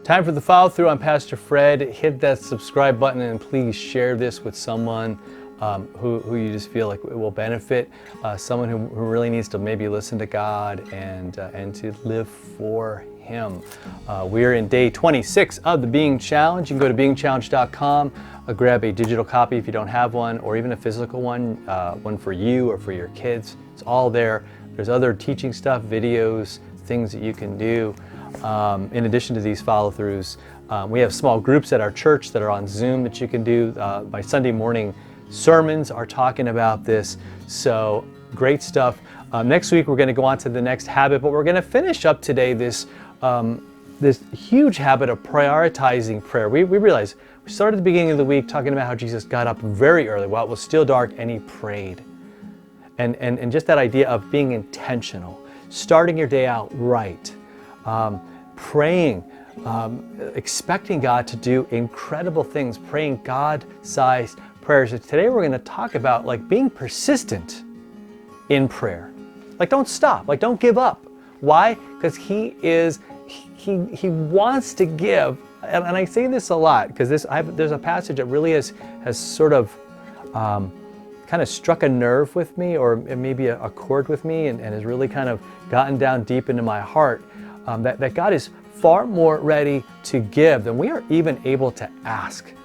Time for the follow through. I'm Pastor Fred. Hit that subscribe button and please share this with someone who you just feel like it will benefit. Someone who really needs to maybe listen to God and to live for Him. We're in day 26 of the Being Challenge. You can go to beingchallenged.com, grab a digital copy if you don't have one, or even a physical one, one for you or for your kids. It's all there. There's other teaching stuff, videos, things that you can do. In addition to these follow-throughs, we have small groups at our church that are on Zoom that you can do. By Sunday morning sermons are talking about this, so great stuff. Next week we're going to go on to the next habit, but we're going to finish up today this huge habit of prioritizing prayer. We realized we started at the beginning of the week talking about how Jesus got up very early while it was still dark and He prayed. And just that idea of being intentional, starting your day out right. Praying, expecting God to do incredible things, praying God-sized prayers. Today we're going to talk about like being persistent in prayer. Like don't stop, like don't give up. Why? Because He wants to give, and I say this a lot because there's a passage that really has sort of kind of struck a nerve with me, or maybe a chord with me, and has really kind of gotten down deep into my heart. That God is far more ready to give than we are even able to ask. You know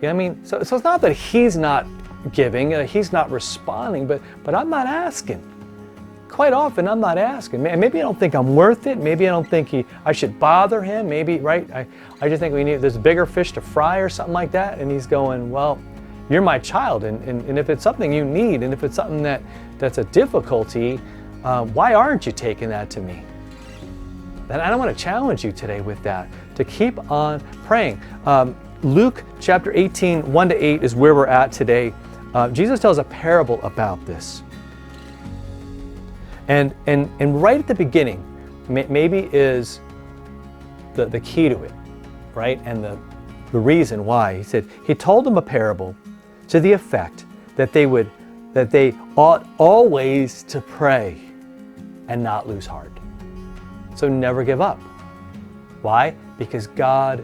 what I mean? So it's not that He's not giving, He's not responding, but I'm not asking. Quite often I'm not asking. Maybe I don't think I'm worth it. Maybe I don't think I should bother Him. Maybe, right? I just think there's bigger fish to fry or something like that. And He's going, well, you're my child. And if it's something you need, and if it's something that's a difficulty, why aren't you taking that to me? And I want to challenge you today with that, to keep on praying. Luke chapter 18, 1-8 is where we're at today. Jesus tells a parable about this. And right at the beginning, maybe is the key to it, right? And the reason why. He told them a parable to the effect that they ought always to pray and not lose heart. So never give up. Why? Because God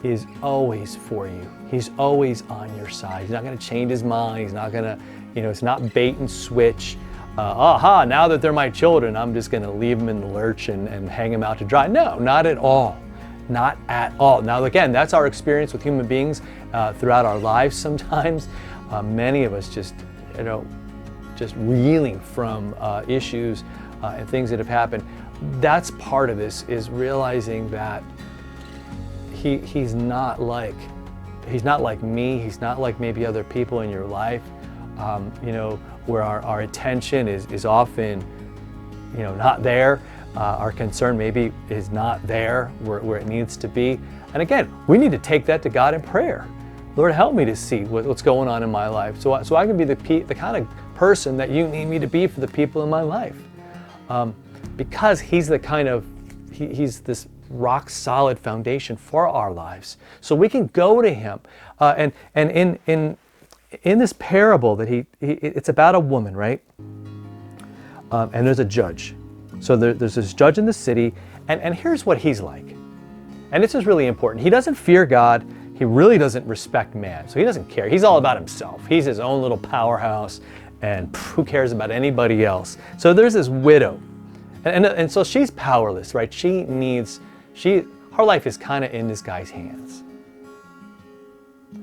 is always for you. He's always on your side. He's not going to change His mind. He's not going to, it's not bait and switch. Now that they're my children, I'm just going to leave them in the lurch and hang them out to dry. No, not at all. Not at all. Now, again, that's our experience with human beings throughout our lives sometimes. Many of us just reeling from issues and things that have happened. That's part of this, is realizing that he's not like me. He's not like maybe other people in your life, where our attention is often, not there. Our concern maybe is not there where it needs to be. And again, we need to take that to God in prayer. Lord, help me to see what's going on in my life, so I can be the kind of person that you need me to be for the people in my life. Because He's He's this rock solid foundation for our lives. So we can go to Him. And in this parable that it's about a woman, right? And there's a judge. So there's this judge in the city, and here's what he's like. And this is really important. He doesn't fear God. He really doesn't respect man. So he doesn't care. He's all about himself. He's his own little powerhouse, and who cares about anybody else? So there's this widow. And so she's powerless, right? Her life is kind of in this guy's hands.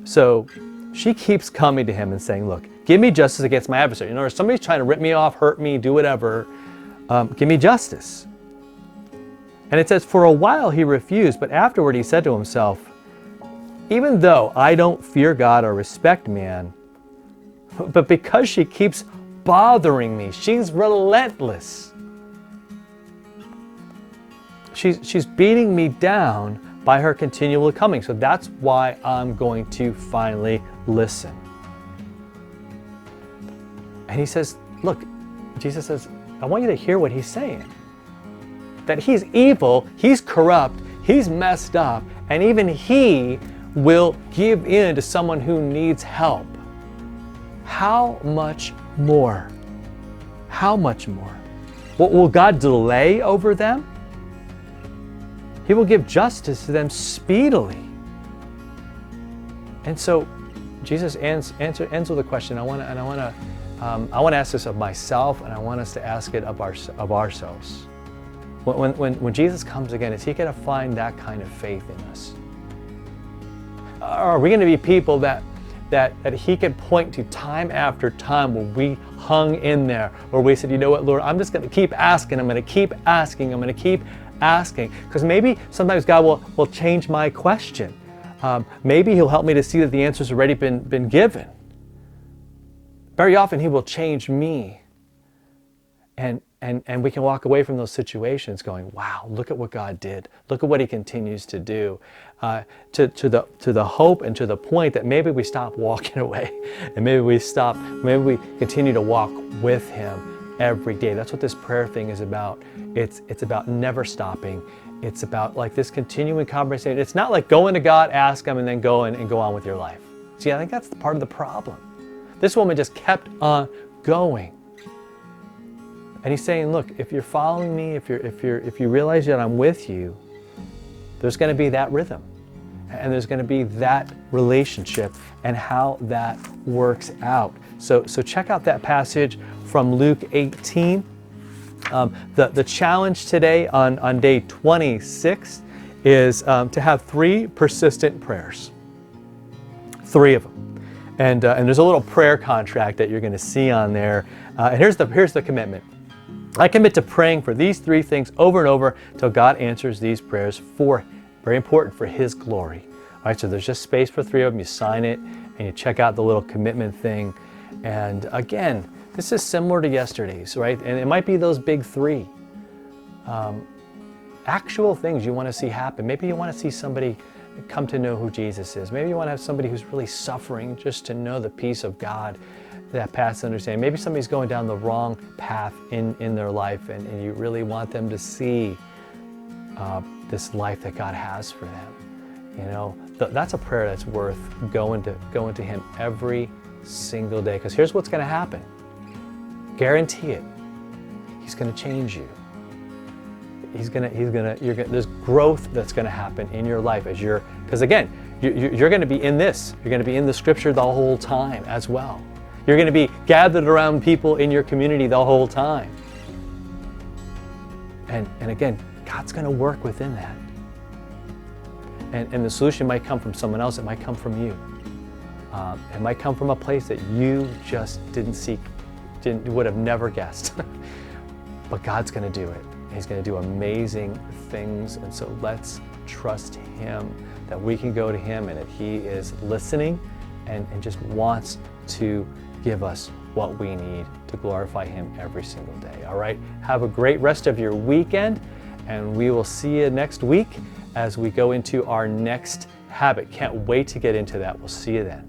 So she keeps coming to him and saying, look, give me justice against my adversary. If somebody's trying to rip me off, hurt me, do whatever, give me justice. And it says, for a while he refused, but afterward he said to himself, even though I don't fear God or respect man, but because she keeps bothering me, she's relentless. She's beating me down by her continual coming. So that's why I'm going to finally listen. And he says, look, Jesus says, I want you to hear what he's saying. That he's evil, he's corrupt, he's messed up, and even he will give in to someone who needs help. How much more? How much more? Will God delay over them? He will give justice to them speedily. And so Jesus ends with a question. I want to ask this of myself, and I want us to ask it of ourselves. When Jesus comes again, is he going to find that kind of faith in us? Are we going to be people that he can point to time after time where we hung in there, or we said, you know what, Lord, I'm just going to keep asking, I'm going to keep asking, I'm going to keep asking, because maybe sometimes God will change my question. Maybe he'll help me to see that the answer's already been given. Very often he will change me, and we can walk away from those situations going, wow, look at what God did. Look at what he continues to do. To the hope and to the point that maybe we stop walking away, and maybe we continue to walk with him every day. That's what this prayer thing is about. It's about never stopping. It's about like this continuing conversation. It's not like going to God, ask him, and then go and go on with your life. See, I think that's part of the problem. This woman just kept on going. And he's saying, look, if you're following me, if you realize that I'm with you, there's going to be that rhythm. And there's going to be that relationship and how that works out. So check out that passage from Luke 18. The challenge today on day 26 is to have 3 persistent prayers. 3 of them. And there's a little prayer contract that you're going to see on there. And here's the commitment. I commit to praying for these 3 things over and over till God answers these prayers very important, for his glory. All right, so there's just space for 3 of them. You sign it and you check out the little commitment thing. And again, this is similar to yesterday's, right? And it might be those big 3. Actual things you want to see happen. Maybe you want to see somebody come to know who Jesus is. Maybe you want to have somebody who's really suffering just to know the peace of God that passes understanding. Maybe somebody's going down the wrong path in their life, and you really want them to see this life that God has for them. You know, that's a prayer that's worth going to him every single day. Because here's what's going to happen. Guarantee it. He's going to change you. There's growth that's going to happen in your life because again, you're going to be in this. You're going to be in the scripture the whole time as well. You're going to be gathered around people in your community the whole time. And again, God's going to work within that. And the solution might come from someone else. It might come from you. It might come from a place that you just would have never guessed. But God's going to do it. He's going to do amazing things. And so let's trust him, that we can go to him and that he is listening and just wants to give us what we need to glorify him every single day. All right? Have a great rest of your weekend, and we will see you next week as we go into our next habit. Can't wait to get into that. We'll see you then.